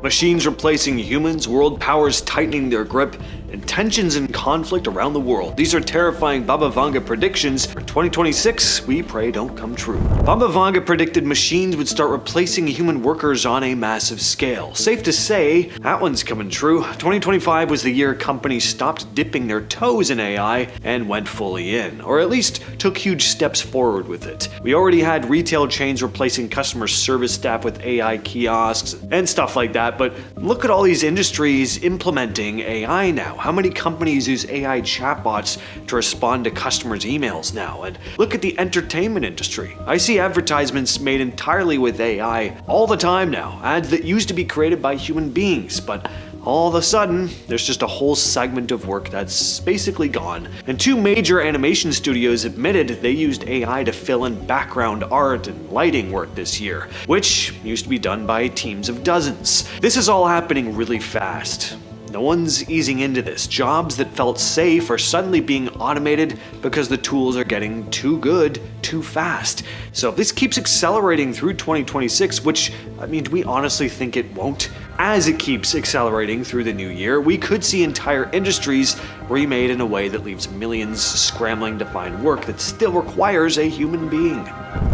Machines replacing humans, world powers tightening their grip, and tensions and conflict around the world. These are terrifying Baba Vanga predictions for 2026 we pray don't come true. Baba Vanga predicted machines would start replacing human workers on a massive scale. Safe to say, that one's coming true. 2025 was the year companies stopped dipping their toes in AI and went fully in, or at least took huge steps forward with it. We already had retail chains replacing customer service staff with AI kiosks and stuff like that, but look at all these industries implementing AI now. How many companies use AI chatbots to respond to customers' emails now? And look at the entertainment industry. I see advertisements made entirely with AI all the time now. Ads that used to be created by human beings, but all of a sudden, there's just a whole segment of work that's basically gone. And two major animation studios admitted they used AI to fill in background art and lighting work this year, which used to be done by teams of dozens. This is all happening really fast. No one's easing into this. Jobs that felt safe are suddenly being automated because the tools are getting too good too fast. So if this keeps accelerating through 2026, which, do we honestly think it won't? As it keeps accelerating through the new year, we could see entire industries remade in a way that leaves millions scrambling to find work that still requires a human being.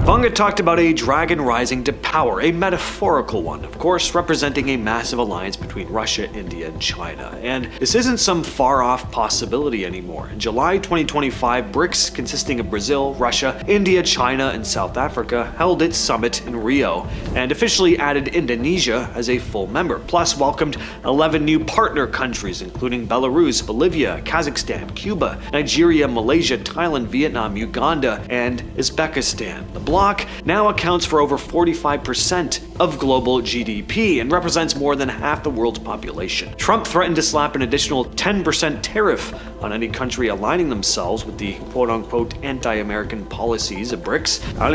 Vanga talked about a dragon rising to power, a metaphorical one, of course, representing a massive alliance between Russia, India, and China. And this isn't some far-off possibility anymore. In July 2025, BRICS, consisting of Brazil, Russia, India, China, and South Africa, held its summit in Rio and officially added Indonesia as a full member, plus welcomed 11 new partner countries, including Belarus, Bolivia, Kazakhstan, Cuba, Nigeria, Malaysia, Thailand, Vietnam, Uganda, and Uzbekistan. The bloc now accounts for over 45% of global GDP and represents more than half the world's population. Trump threatened to slap an additional 10% tariff on any country aligning themselves with the quote-unquote anti-American policies of BRICS. I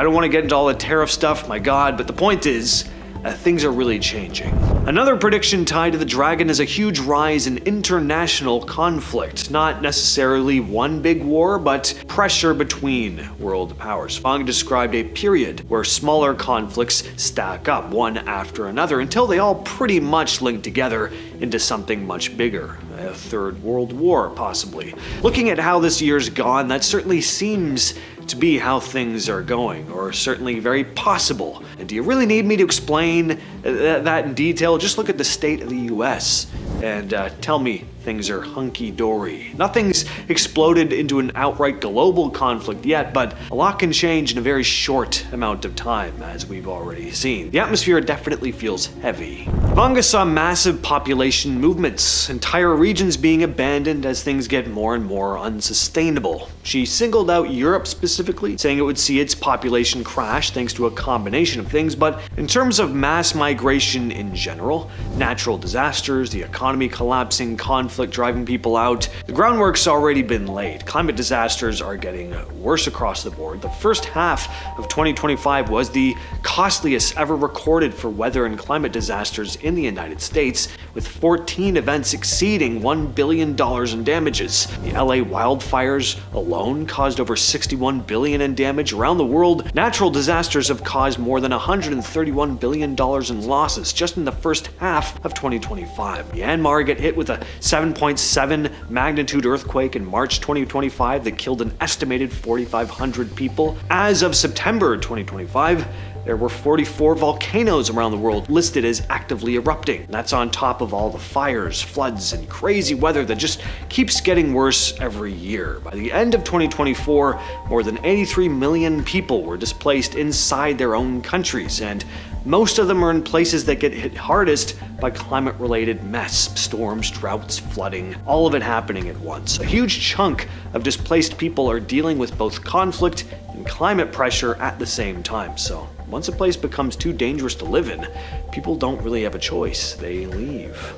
don't want to get into all the tariff stuff, my god, but the point is, things are really changing. Another prediction tied to the dragon is a huge rise in international conflict. Not necessarily one big war, but pressure between world powers. Vanga described a period where smaller conflicts stack up one after another until they all pretty much link together into something much bigger. A third world war, possibly. Looking at how this year's gone, that certainly seems to be how things are going, or certainly very possible. And do you really need me to explain that in detail? Just look at the state of the US and tell me things are hunky-dory. Nothing's exploded into an outright global conflict yet, but a lot can change in a very short amount of time, as we've already seen. The atmosphere definitely feels heavy. Vanga saw massive population movements, entire regions being abandoned as things get more and more unsustainable. She singled out Europe specifically, saying it would see its population crash thanks to a combination of things, but in terms of mass migration in general, natural disasters, the economy collapsing, conflict driving people out, the groundwork's already been laid. Climate disasters are getting worse across the board. The first half of 2025 was the costliest ever recorded for weather and climate disasters in the United States, with 14 events exceeding $1 billion in damages. The LA wildfires alone caused over $61 billion in damage. Around the world, natural disasters have caused more than $131 billion in losses just in the first half of 2025. Myanmar got hit with a 7.7 magnitude earthquake in March 2025 that killed an estimated 4,500 people. As of September 2025, there were 44 volcanoes around the world listed as actively erupting. That's on top of all the fires, floods, and crazy weather that just keeps getting worse every year. By the end of 2024, more than 83 million people were displaced inside their own countries, and most of them are in places that get hit hardest by climate-related mess, storms, droughts, flooding, all of it happening at once. A huge chunk of displaced people are dealing with both conflict and climate pressure at the same time. So once a place becomes too dangerous to live in, people don't really have a choice. They leave.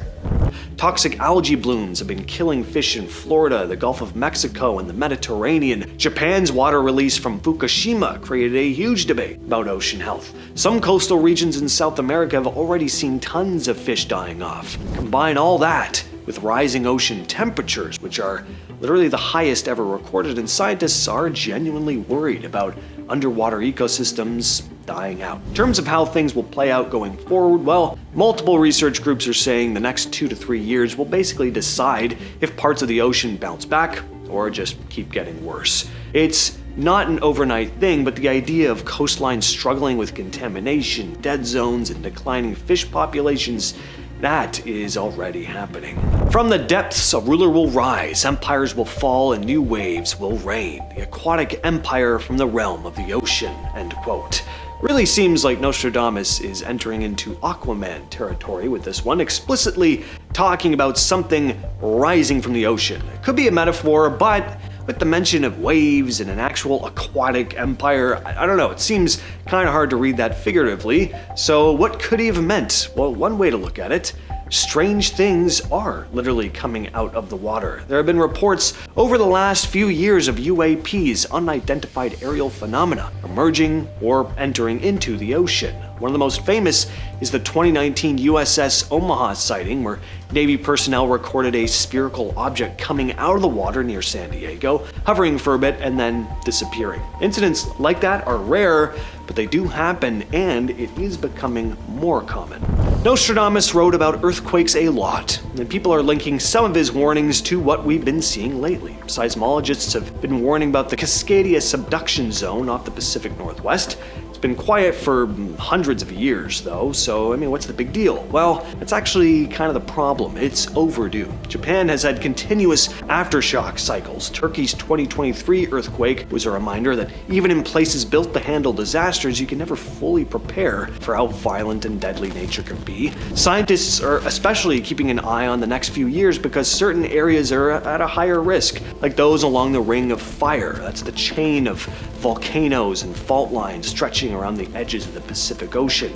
Toxic algae blooms have been killing fish in Florida, the Gulf of Mexico, and the Mediterranean. Japan's water release from Fukushima created a huge debate about ocean health. Some coastal regions in South America have already seen tons of fish dying off. Combine all that with rising ocean temperatures, which are literally the highest ever recorded, and scientists are genuinely worried about underwater ecosystems dying out. In terms of how things will play out going forward, well, multiple research groups are saying the next 2 to 3 years will basically decide if parts of the ocean bounce back or just keep getting worse. It's not an overnight thing, but the idea of coastlines struggling with contamination, dead zones, and declining fish populations, that is already happening. From the depths, a ruler will rise, empires will fall, and new waves will reign. The aquatic empire from the realm of the ocean, end quote. Really seems like Nostradamus is entering into Aquaman territory with this one, explicitly talking about something rising from the ocean. It could be a metaphor, but with the mention of waves and an actual aquatic empire, I don't know, it seems kind of hard to read that figuratively. So what could he have meant? Well, one way to look at it, strange things are literally coming out of the water. There have been reports over the last few years of UAPs, unidentified aerial phenomena, emerging or entering into the ocean. One of the most famous is the 2019 USS Omaha sighting, where Navy personnel recorded a spherical object coming out of the water near San Diego, hovering for a bit and then disappearing. Incidents like that are rare, but they do happen, and it is becoming more common. Nostradamus wrote about earthquakes a lot, and people are linking some of his warnings to what we've been seeing lately. Seismologists have been warning about the Cascadia subduction zone off the Pacific Northwest. It's been quiet for hundreds of years, though, so what's the big deal? Well, it's actually kind of the problem. It's overdue. Japan has had continuous aftershock cycles. Turkey's 2023 earthquake was a reminder that even in places built to handle disasters, you can never fully prepare for how violent and deadly nature can be. Scientists are especially keeping an eye on the next few years because certain areas are at a higher risk, like those along the Ring of Fire. That's the chain of volcanoes and fault lines stretching around the edges of the Pacific Ocean,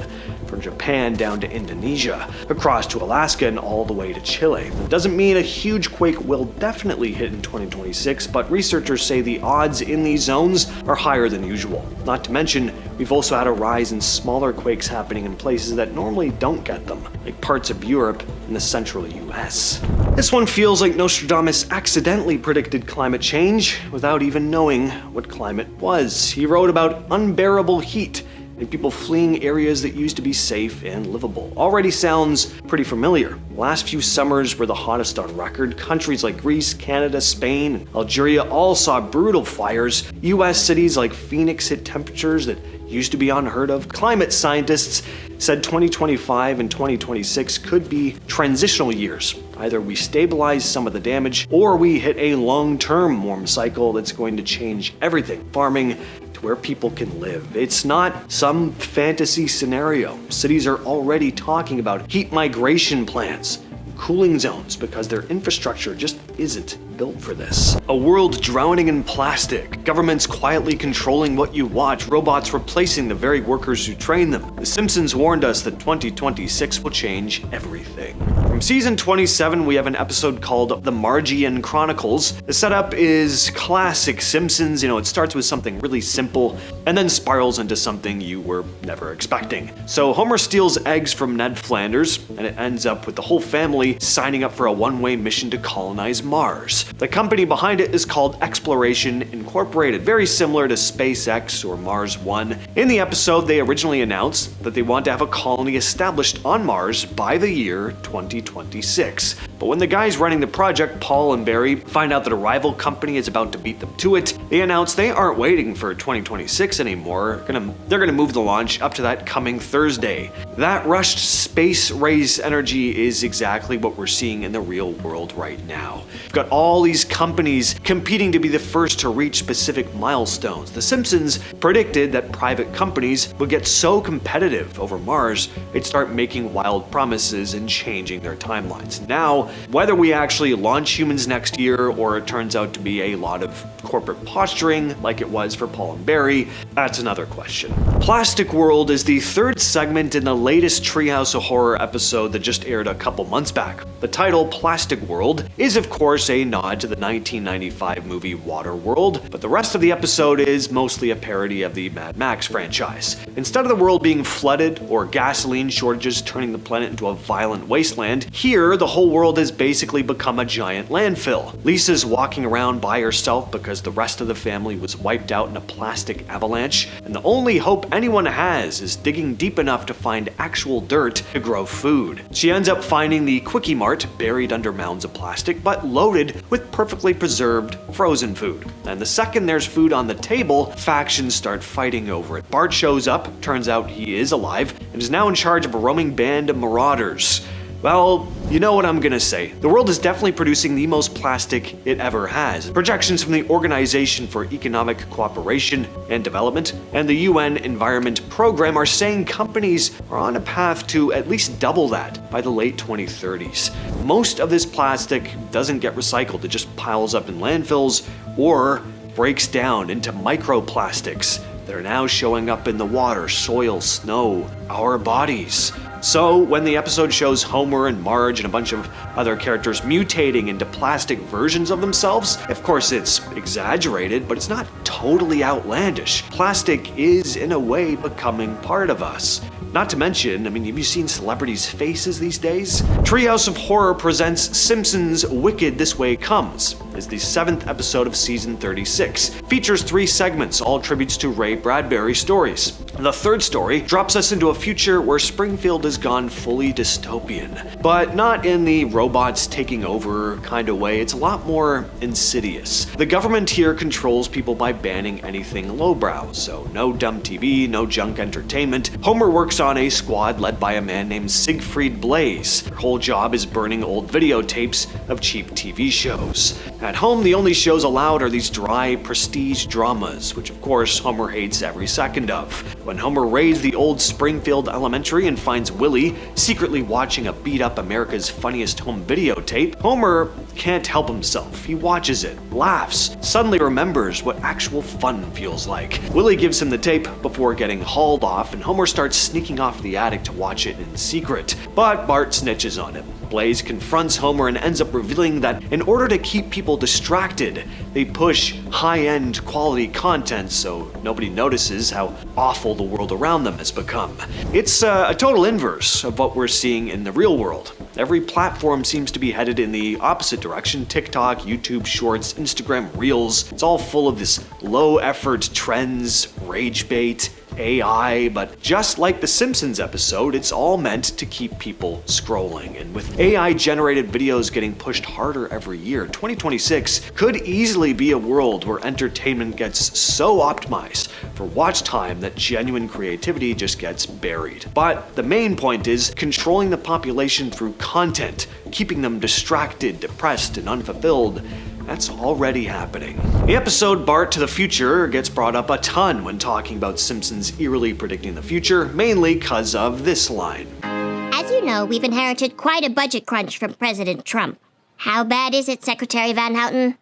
from Japan down to Indonesia, across to Alaska, and all the way to Chile. It doesn't mean a huge quake will definitely hit in 2026, but researchers say the odds in these zones are higher than usual. Not to mention, we've also had a rise in smaller quakes happening in places that normally don't get them, like parts of Europe and the central US. This one feels like Nostradamus accidentally predicted climate change without even knowing what climate was. He wrote about unbearable heat and people fleeing areas that used to be safe and livable. Already sounds pretty familiar. The last few summers were the hottest on record. Countries like Greece, Canada, Spain, and Algeria all saw brutal fires. US cities like Phoenix hit temperatures that used to be unheard of. Climate scientists said 2025 and 2026 could be transitional years. Either we stabilize some of the damage, or we hit a long-term warm cycle that's going to change everything. Farming to where people can live. It's not some fantasy scenario. Cities are already talking about heat migration plans, cooling zones, because their infrastructure just isn't built for this. A world drowning in plastic, governments quietly controlling what you watch, robots replacing the very workers who train them. The Simpsons warned us that 2026 will change everything. From season 27, we have an episode called The Margian Chronicles. The setup is classic Simpsons. It starts with something really simple and then spirals into something you were never expecting. So Homer steals eggs from Ned Flanders, and it ends up with the whole family signing up for a one-way mission to colonize Mars. The company behind it is called Exploration Incorporated, very similar to SpaceX or Mars One. In the episode, they originally announced that they want to have a colony established on Mars by the year 2026. But when the guys running the project, Paul and Barry, find out that a rival company is about to beat them to it, they announce they aren't waiting for 2026 anymore. They're gonna move the launch up to that coming Thursday. That rushed space race energy is exactly what we're seeing in the real world right now. We've got all these companies competing to be the first to reach specific milestones. The Simpsons predicted that private companies would get so competitive over Mars, they'd start making wild promises and changing their timelines. Now, whether we actually launch humans next year or it turns out to be a lot of corporate posturing like it was for Paul and Barry, that's another question. Plastic World is the third segment in the latest Treehouse of Horror episode that just aired a couple months back. The title, Plastic World, is of course a nod to the 1995 movie Waterworld, but the rest of the episode is mostly a parody of the Mad Max franchise. Instead of the world being flooded or gasoline shortages turning the planet into a violent wasteland, here the whole world has basically become a giant landfill. Lisa's walking around by herself because the rest of the the family was wiped out in a plastic avalanche, and the only hope anyone has is digging deep enough to find actual dirt to grow food. She ends up finding the Quickie Mart buried under mounds of plastic, but loaded with perfectly preserved frozen food. And the second there's food on the table, factions start fighting over it. Bart shows up, turns out he is alive, and is now in charge of a roaming band of marauders. Well, you know what I'm gonna say. The world is definitely producing the most plastic it ever has. Projections from the Organization for Economic Cooperation and Development and the UN Environment Program are saying companies are on a path to at least double that by the late 2030s. Most of this plastic doesn't get recycled. It just piles up in landfills or breaks down into microplastics that are now showing up in the water, soil, snow, our bodies. So when the episode shows Homer and Marge and a bunch of other characters mutating into plastic versions of themselves, of course it's exaggerated, but it's not totally outlandish. Plastic is in a way becoming part of us. Not to mention, have you seen celebrities' faces these days? Treehouse of Horror presents Simpsons' Wicked This Way Comes. It's the 7th episode of season 36. Features 3 segments, all tributes to Ray Bradbury stories. The third story drops us into a future where Springfield has gone fully dystopian. But not in the robots taking over kind of way, it's a lot more insidious. The government here controls people by banning anything lowbrow, so no dumb TV, no junk entertainment. Homer works on a squad led by a man named Siegfried Blaze. Their whole job is burning old videotapes of cheap TV shows. At home, the only shows allowed are these dry prestige dramas, which of course Homer hates every second of. When Homer raids the old Springfield Elementary and finds Willie secretly watching a beat-up America's Funniest Home videotape, Homer can't help himself. He watches it, laughs, suddenly remembers what actual fun feels like. Willie gives him the tape before getting hauled off, and Homer starts sneaking off the attic to watch it in secret. But Bart snitches on him. Blaze confronts Homer and ends up revealing that in order to keep people distracted, they push high-end quality content so nobody notices how awful the world around them has become. It's a total inverse of what we're seeing in the real world. Every platform seems to be headed in the opposite direction. TikTok, YouTube Shorts, Instagram Reels. It's all full of this low-effort trends, rage bait, AI, but just like the Simpsons episode, it's all meant to keep people scrolling. And with AI-generated videos getting pushed harder every year, 2026 could easily be a world where entertainment gets so optimized for watch time that genuine creativity just gets buried. But the main point is controlling the population through content, keeping them distracted, depressed, and unfulfilled. That's already happening. The episode Bart to the Future gets brought up a ton when talking about Simpsons eerily predicting the future, mainly because of this line. As you know, we've inherited quite a budget crunch from President Trump. How bad is it, Secretary Van Houten?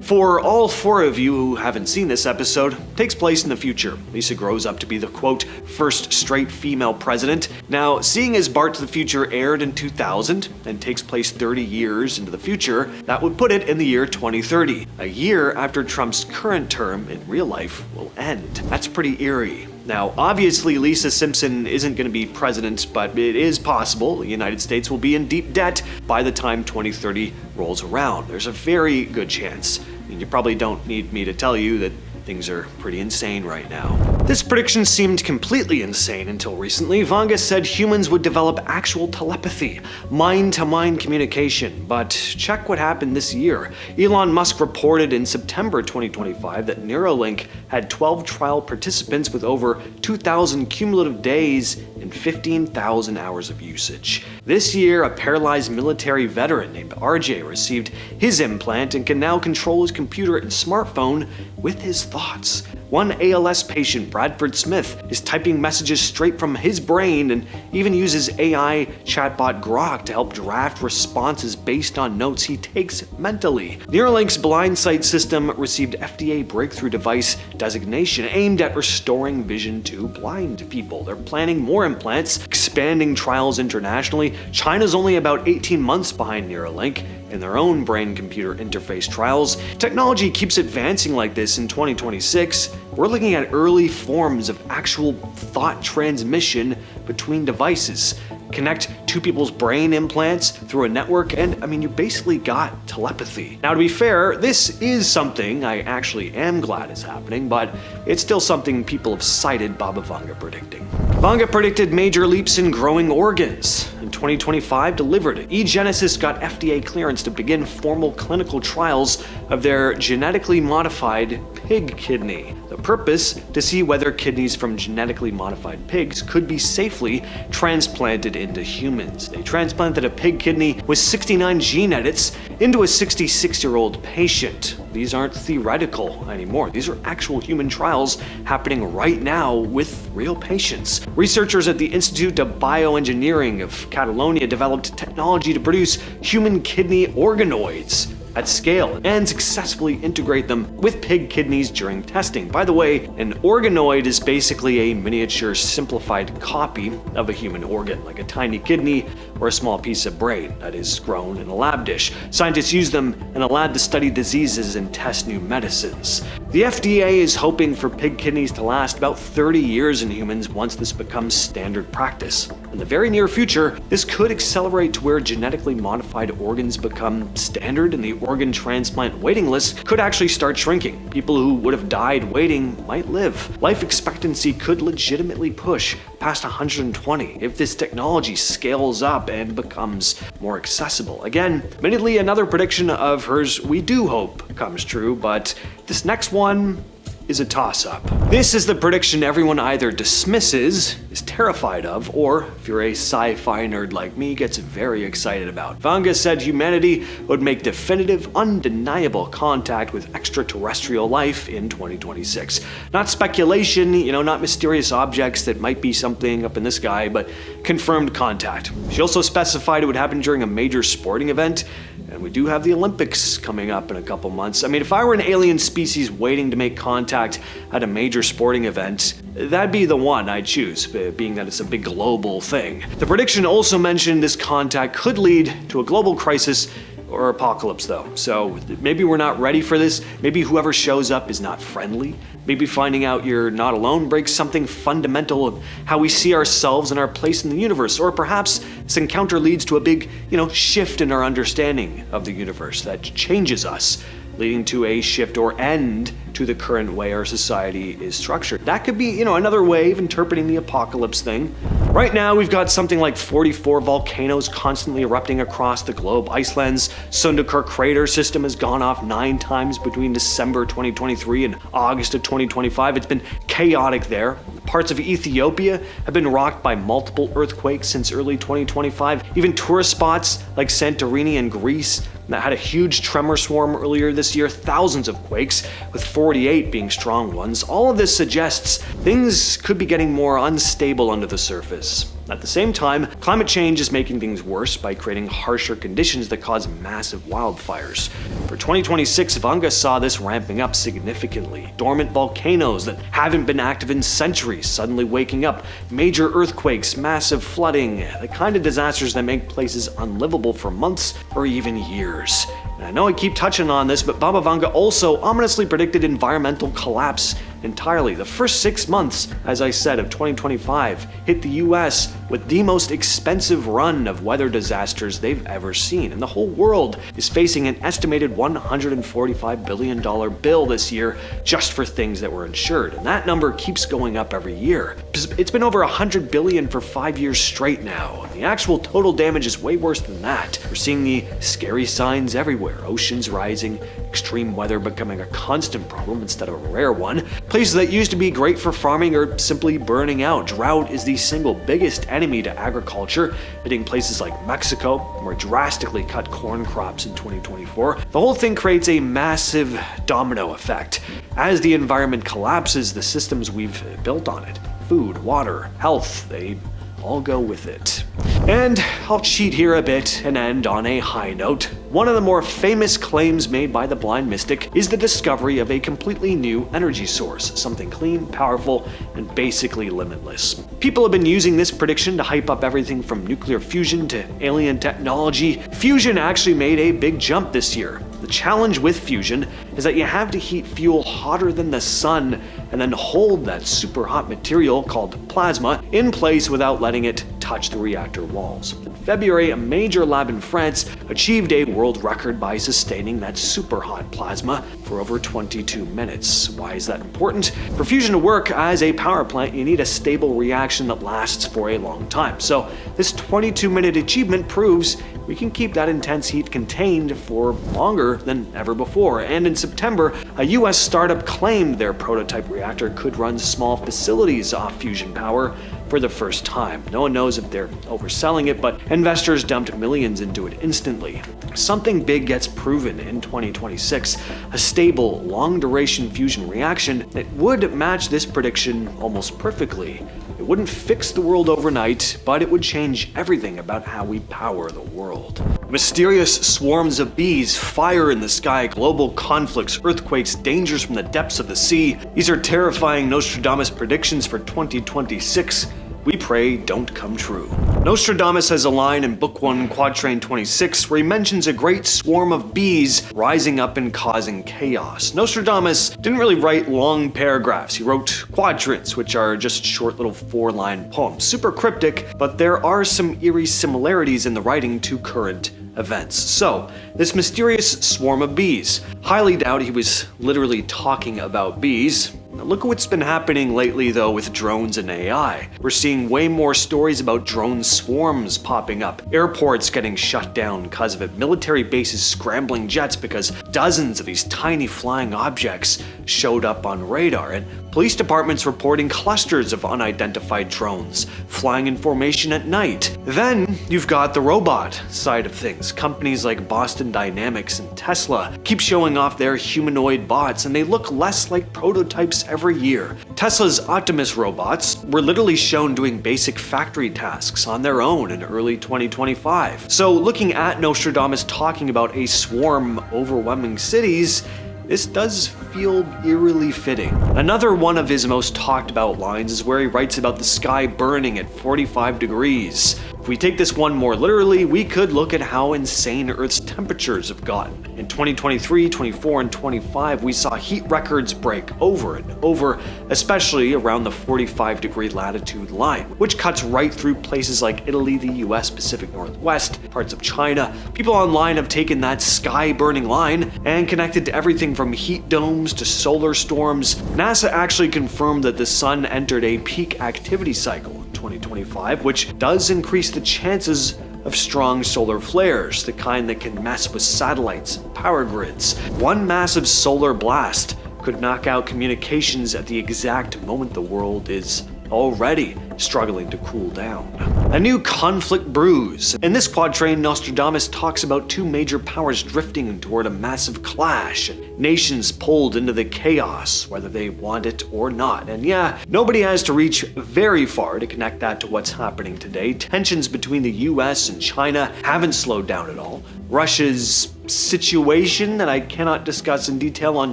For all 4 of you who haven't seen this episode, it takes place in the future. Lisa grows up to be the, quote, first straight female president. Now, seeing as Bart to the Future aired in 2000 and takes place 30 years into the future, that would put it in the year 2030, a year after Trump's current term in real life will end. That's pretty eerie. Now, obviously, Lisa Simpson isn't going to be president, but it is possible the United States will be in deep debt by the time 2030 rolls around. There's a very good chance. You probably don't need me to tell you that things are pretty insane right now. This prediction seemed completely insane until recently. Vanga said humans would develop actual telepathy, mind-to-mind communication, but check what happened this year. Elon Musk reported in September 2025 that Neuralink had 12 trial participants with over 2,000 cumulative days and 15,000 hours of usage. This year, a paralyzed military veteran named RJ received his implant and can now control his computer and smartphone with his thoughts. One ALS patient, Bradford Smith, is typing messages straight from his brain and even uses AI chatbot Grok to help draft responses based on notes he takes mentally. Neuralink's blind sight system received FDA breakthrough device designation aimed at restoring vision to blind people. They're planning more implants, expanding trials internationally. China's only about 18 months behind Neuralink in their own brain-computer interface trials. Technology keeps advancing like this in 2026. We're looking at early forms of actual thought transmission between devices. connect two people's brain implants through a network, and I mean, you basically got telepathy. Now, to be fair, this is something I actually am glad is happening, but it's still something people have cited Baba Vanga predicting. Vanga predicted major leaps in growing organs. In 2025, delivered. eGenesis got FDA clearance to begin formal clinical trials of their genetically modified pig kidney. The purpose, to see whether kidneys from genetically modified pigs could be safely transplanted into humans. They transplanted a pig kidney with 69 gene edits into a 66-year-old patient. These aren't theoretical anymore. These are actual human trials happening right now with real patients. Researchers at the Institute of Bioengineering of Catalonia developed technology to produce human kidney organoids at scale and successfully integrate them with pig kidneys during testing. By the way, an organoid is basically a miniature simplified copy of a human organ, like a tiny kidney or a small piece of brain that is grown in a lab dish. Scientists use them in a lab to study diseases and test new medicines. The FDA is hoping for pig kidneys to last about 30 years in humans once this becomes standard practice. In the very near future, this could accelerate to where genetically modified organs become standard, and the organ transplant waiting list could actually start shrinking. People who would have died waiting might live. Life expectancy could legitimately push past 120 if this technology scales up and becomes more accessible. Again, admittedly, another prediction of hers we do hope comes true, but this next one is a toss-up. This is the prediction everyone either dismisses, is terrified of, or, if you're a sci-fi nerd like me, gets very excited about. Vanga said humanity would make definitive, undeniable contact with extraterrestrial life in 2026. Not speculation, not mysterious objects that might be something up in the sky, but confirmed contact. She also specified it would happen during a major sporting event, and we do have the Olympics coming up in a couple months. I mean, if I were an alien species waiting to make contact at a major sporting event, that'd be the one I'd choose, being that it's a big global thing. The prediction also mentioned this contact could lead to a global crisis or apocalypse, though. So maybe we're not ready for this. Maybe whoever shows up is not friendly. Maybe finding out you're not alone breaks something fundamental of how we see ourselves and our place in the universe. Or perhaps this encounter leads to a big, shift in our understanding of the universe that changes us, leading to a shift or end to the current way our society is structured. That could be, another way of interpreting the apocalypse thing. Right now, we've got something like 44 volcanoes constantly erupting across the globe. Iceland's Sundakar crater system has gone off 9 times between December 2023 and August of 2025. It's been chaotic there. Parts of Ethiopia have been rocked by multiple earthquakes since early 2025. Even tourist spots like Santorini in Greece that had a huge tremor swarm earlier this year, thousands of quakes, with 48 being strong ones. All of this suggests things could be getting more unstable under the surface. At the same time, climate change is making things worse by creating harsher conditions that cause massive wildfires. For 2026, Vanga saw this ramping up significantly. Dormant volcanoes that haven't been active in centuries suddenly waking up, major earthquakes, massive flooding, the kind of disasters that make places unlivable for months or even years. And I know I keep touching on this, but Baba Vanga also ominously predicted environmental collapse entirely. The first 6 months, as I said, of 2025 hit the US with the most expensive run of weather disasters they've ever seen. And the whole world is facing an estimated $145 billion bill this year just for things that were insured. And that number keeps going up every year. It's been over $100 billion for 5 years straight now. The actual total damage is way worse than that. We're seeing the scary signs everywhere. Oceans rising, extreme weather becoming a constant problem instead of a rare one. Places that used to be great for farming are simply burning out. Drought is the single biggest enemy to agriculture, hitting places like Mexico, where drastically cut corn crops in 2024. The whole thing creates a massive domino effect. As the environment collapses, the systems we've built on it, food, water, health, they all go with it. And I'll cheat here a bit and end on a high note. One of the more famous claims made by the blind mystic is the discovery of a completely new energy source, something clean, powerful, and basically limitless. People have been using this prediction to hype up everything from nuclear fusion to alien technology. Fusion actually made a big jump this year. The challenge with fusion is that you have to heat fuel hotter than the sun and then hold that super hot material called plasma in place without letting it touch the reactor walls. In February, a major lab in France achieved a world record by sustaining that super hot plasma for over 22 minutes. Why is that important? For fusion to work as a power plant, you need a stable reaction that lasts for a long time. So this 22-minute achievement proves we can keep that intense heat contained for longer than ever before. And in September, a US startup claimed their prototype reactor could run small facilities off fusion power for the first time. No one knows if they're overselling it, but investors dumped millions into it instantly. Something big gets proven in 2026, a stable, long-duration fusion reaction that would match this prediction almost perfectly. It wouldn't fix the world overnight, but it would change everything about how we power the world. Mysterious swarms of bees, fire in the sky, global conflicts, earthquakes, dangers from the depths of the sea. These are terrifying Nostradamus predictions for 2026. We pray don't come true. Nostradamus has a line in Book 1, Quatrain 26, where he mentions a great swarm of bees rising up and causing chaos. Nostradamus didn't really write long paragraphs. He wrote quatrains, which are just short little 4-line poems. Super cryptic, but there are some eerie similarities in the writing to current events. So, this mysterious swarm of bees. Highly doubt he was literally talking about bees. Look at what's been happening lately though with drones and AI. We're seeing way more stories about drone swarms popping up, airports getting shut down because of it, military bases scrambling jets because dozens of these tiny flying objects showed up on radar, and police departments reporting clusters of unidentified drones flying in formation at night. Then you've got the robot side of things. Companies like Boston Dynamics and Tesla keep showing off their humanoid bots, and they look less like prototypes every year. Tesla's Optimus robots were literally shown doing basic factory tasks on their own in early 2025. So looking at Nostradamus talking about a swarm overwhelming cities, this does feel eerily fitting. Another one of his most talked about lines is where he writes about the sky burning at 45 degrees. If we take this one more literally, we could look at how insane Earth's temperatures have gotten. In 2023, 24, and 25, we saw heat records break over and over, especially around the 45-degree latitude line, which cuts right through places like Italy, the US Pacific Northwest, parts of China. People online have taken that sky-burning line and connected to everything from heat domes to solar storms. NASA actually confirmed that the sun entered a peak activity cycle in 2025, which does increase the chances of strong solar flares, the kind that can mess with satellites and power grids. One massive solar blast could knock out communications at the exact moment the world is already struggling to cool down. A new conflict brews. In this quatrain, Nostradamus talks about two major powers drifting toward a massive clash, and nations pulled into the chaos, whether they want it or not. And yeah, nobody has to reach very far to connect that to what's happening today. Tensions between the US and China haven't slowed down at all. Russia's situation that I cannot discuss in detail on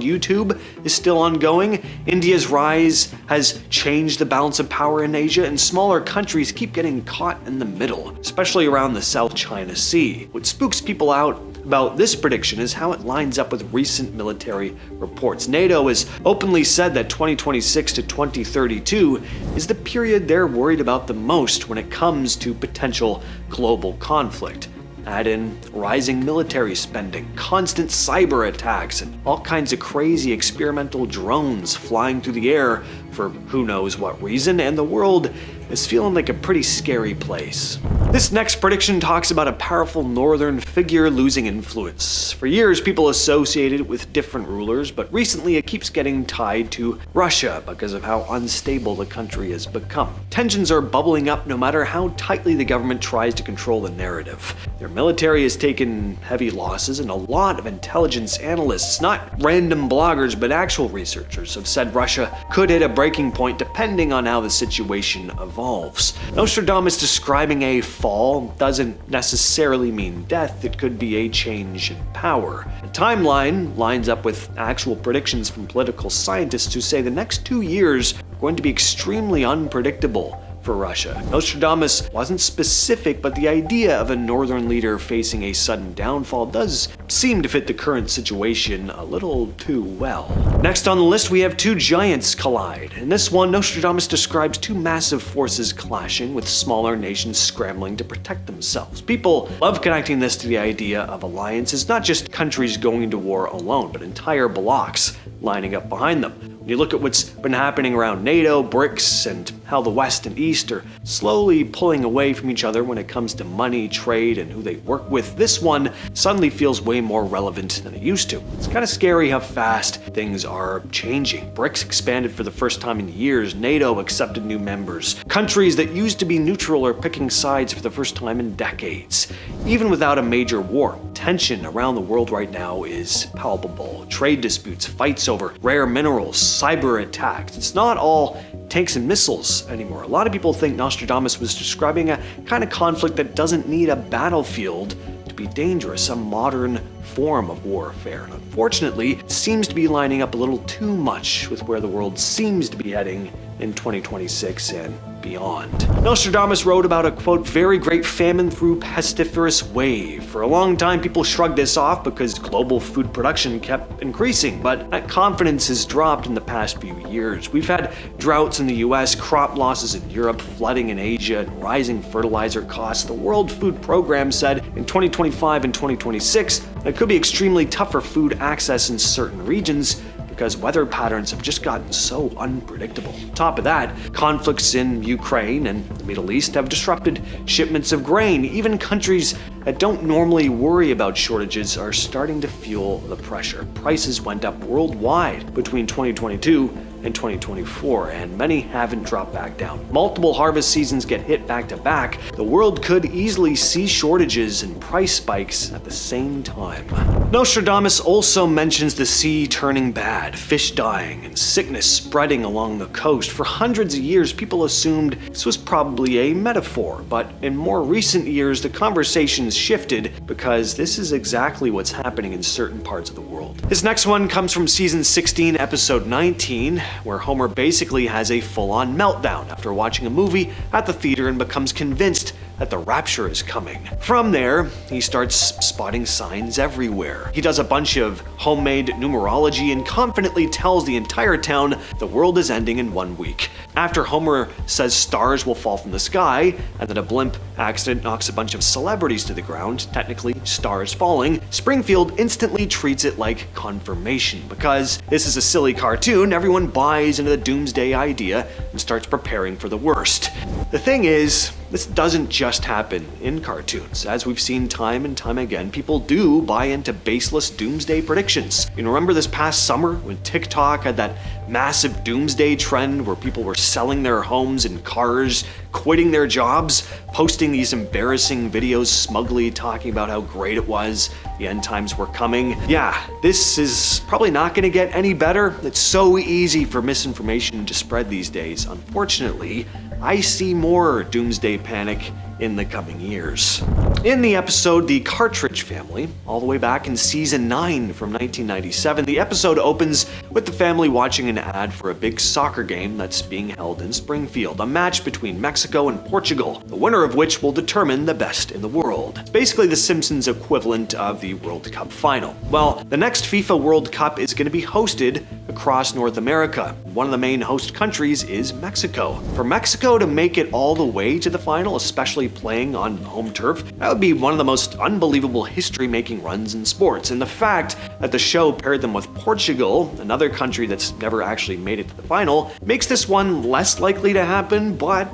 YouTube is still ongoing. India's rise has changed the balance of power in Asia, and smaller countries keep getting caught in the middle, especially around the South China Sea. What spooks people out about this prediction is how it lines up with recent military reports. NATO has openly said that 2026 to 2032 is the period they're worried about the most when it comes to potential global conflict. Add in rising military spending, constant cyber attacks, and all kinds of crazy experimental drones flying through the air for who knows what reason, and the world is feeling like a pretty scary place. This next prediction talks about a powerful northern figure losing influence. For years, people associated it with different rulers, but recently it keeps getting tied to Russia because of how unstable the country has become. Tensions are bubbling up no matter how tightly the government tries to control the narrative. Their military has taken heavy losses, and a lot of intelligence analysts, not random bloggers but actual researchers, have said Russia could hit a breaking point depending on how the situation evolves. Nostradamus describing a fall doesn't necessarily mean death, it could be a change in power. The timeline lines up with actual predictions from political scientists who say the next 2 years are going to be extremely unpredictable for Russia. Nostradamus wasn't specific, but the idea of a northern leader facing a sudden downfall does seem to fit the current situation a little too well. Next on the list, we have two giants collide. In this one, Nostradamus describes two massive forces clashing, with smaller nations scrambling to protect themselves. People love connecting this to the idea of alliances, not just countries going to war alone, but entire blocs lining up behind them. When you look at what's been happening around NATO, BRICS, and how the West and East are slowly pulling away from each other when it comes to money, trade, and who they work with, this one suddenly feels way more relevant than it used to. It's kind of scary how fast things are changing. BRICS expanded for the first time in years, NATO accepted new members. Countries that used to be neutral are picking sides for the first time in decades. Even without a major war, tension around the world right now is palpable. Trade disputes, fights over rare minerals, cyber attacks. It's not all tanks and missiles anymore. A lot of people think Nostradamus was describing a kind of conflict that doesn't need a battlefield to be dangerous, a modern form of warfare. And unfortunately, it seems to be lining up a little too much with where the world seems to be heading in 2026 and beyond. Nostradamus wrote about a, quote, very great famine through pestiferous wave. For a long time, people shrugged this off because global food production kept increasing, but that confidence has dropped in the past few years. We've had droughts in the US, crop losses in Europe, flooding in Asia, and rising fertilizer costs. The World Food Program said in 2025 and 2026, it could be extremely tough for food access in certain regions because weather patterns have just gotten so unpredictable. On top of that, conflicts in Ukraine and the Middle East have disrupted shipments of grain. Even countries that don't normally worry about shortages are starting to feel the pressure. Prices went up worldwide between 2022 and 2024, and many haven't dropped back down. Multiple harvest seasons get hit back to back. The world could easily see shortages and price spikes at the same time. Nostradamus also mentions the sea turning bad, fish dying, and sickness spreading along the coast. For hundreds of years, people assumed this was probably a metaphor, but in more recent years, the conversation's shifted because this is exactly what's happening in certain parts of the world. This next one comes from season 16, episode 19, where Homer basically has a full-on meltdown after watching a movie at the theater and becomes convinced that the rapture is coming. From there, he starts spotting signs everywhere. He does a bunch of homemade numerology and confidently tells the entire town the world is ending in 1 week. After Homer says stars will fall from the sky and that a blimp accident knocks a bunch of celebrities to the ground, technically stars falling, Springfield instantly treats it like confirmation. Because this is a silly cartoon, everyone buys into the doomsday idea and starts preparing for the worst. The thing is, this doesn't just happen in cartoons. As we've seen time and time again, people do buy into baseless doomsday predictions. You remember this past summer when TikTok had that massive doomsday trend where people were selling their homes and cars, quitting their jobs, posting these embarrassing videos smugly talking about how great it was, the end times were coming? Yeah, this is probably not gonna get any better. It's so easy for misinformation to spread these days. Unfortunately, I see more doomsday panic in the coming years. In the episode The Cartridge Family, all the way back in season 9 from 1997, the episode opens with the family watching an ad for a big soccer game that's being held in Springfield, a match between Mexico and Portugal, the winner of which will determine the best in the world. It's basically the Simpsons equivalent of the World Cup final. Well, the next FIFA World Cup is going to be hosted across North America. One of the main host countries is Mexico. For Mexico to make it all the way to the final, especially playing on home turf, that would be one of the most unbelievable history-making runs in sports. And the fact that the show paired them with Portugal, another country that's never actually made it to the final, makes this one less likely to happen, but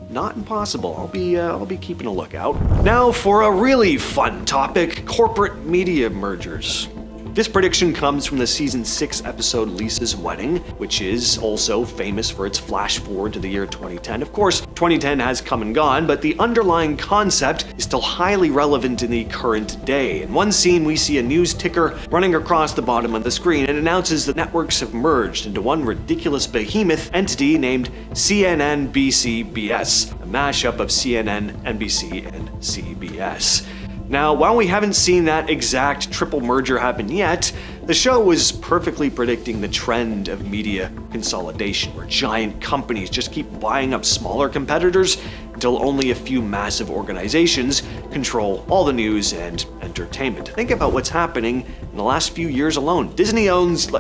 not impossible. I'll be keeping a lookout. Now for a really fun topic, corporate media mergers. This prediction comes from the season 6 episode Lisa's Wedding, which is also famous for its flash forward to the year 2010. Of course, 2010 has come and gone, but the underlying concept is still highly relevant in the current day. In one scene, we see a news ticker running across the bottom of the screen and announces that networks have merged into one ridiculous behemoth entity named CNN-BC-BS, a mashup of CNN, NBC, and CBS. Now, while we haven't seen that exact triple merger happen yet, the show was perfectly predicting the trend of media consolidation, where giant companies just keep buying up smaller competitors until only a few massive organizations control all the news and entertainment. Think about what's happening in the last few years alone. Disney owns,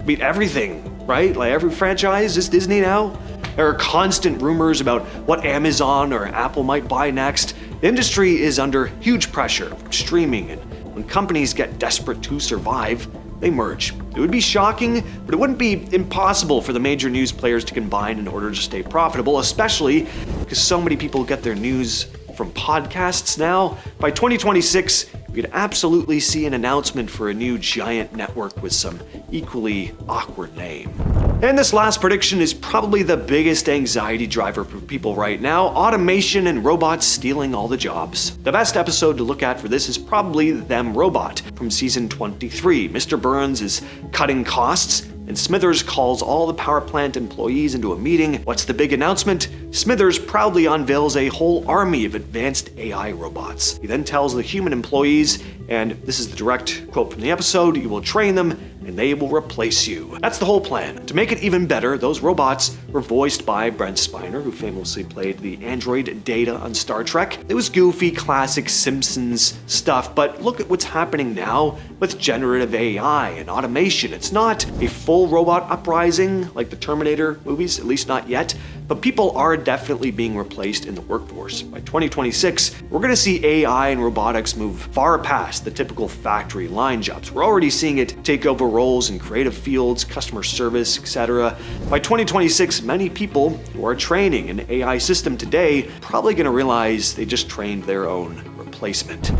everything, right? Like every franchise is Disney now. There are constant rumors about what Amazon or Apple might buy next. The industry is under huge pressure from streaming, and when companies get desperate to survive, they merge. It would be shocking, but it wouldn't be impossible for the major news players to combine in order to stay profitable, especially because so many people get their news from podcasts now. By 2026, we could absolutely see an announcement for a new giant network with some equally awkward name. And this last prediction is probably the biggest anxiety driver for people right now: automation and robots stealing all the jobs. The best episode to look at for this is probably Them Robot from season 23. Mr. Burns is cutting costs, and Smithers calls all the power plant employees into a meeting. What's the big announcement? Smithers proudly unveils a whole army of advanced AI robots. He then tells the human employees, and this is the direct quote from the episode, "You will train them and they will replace you." That's the whole plan. To make it even better, those robots were voiced by Brent Spiner, who famously played the android Data on Star Trek. It was goofy, classic Simpsons stuff, but look at what's happening now with generative AI and automation. It's not a full robot uprising like the Terminator movies, at least not yet, but people are definitely being replaced in the workforce. By 2026, we're going to see AI and robotics move far past the typical factory line jobs. We're already seeing it take over roles in creative fields, customer service, etc. By 2026, many people who are training an AI system today probably going to realize they just trained their own replacement.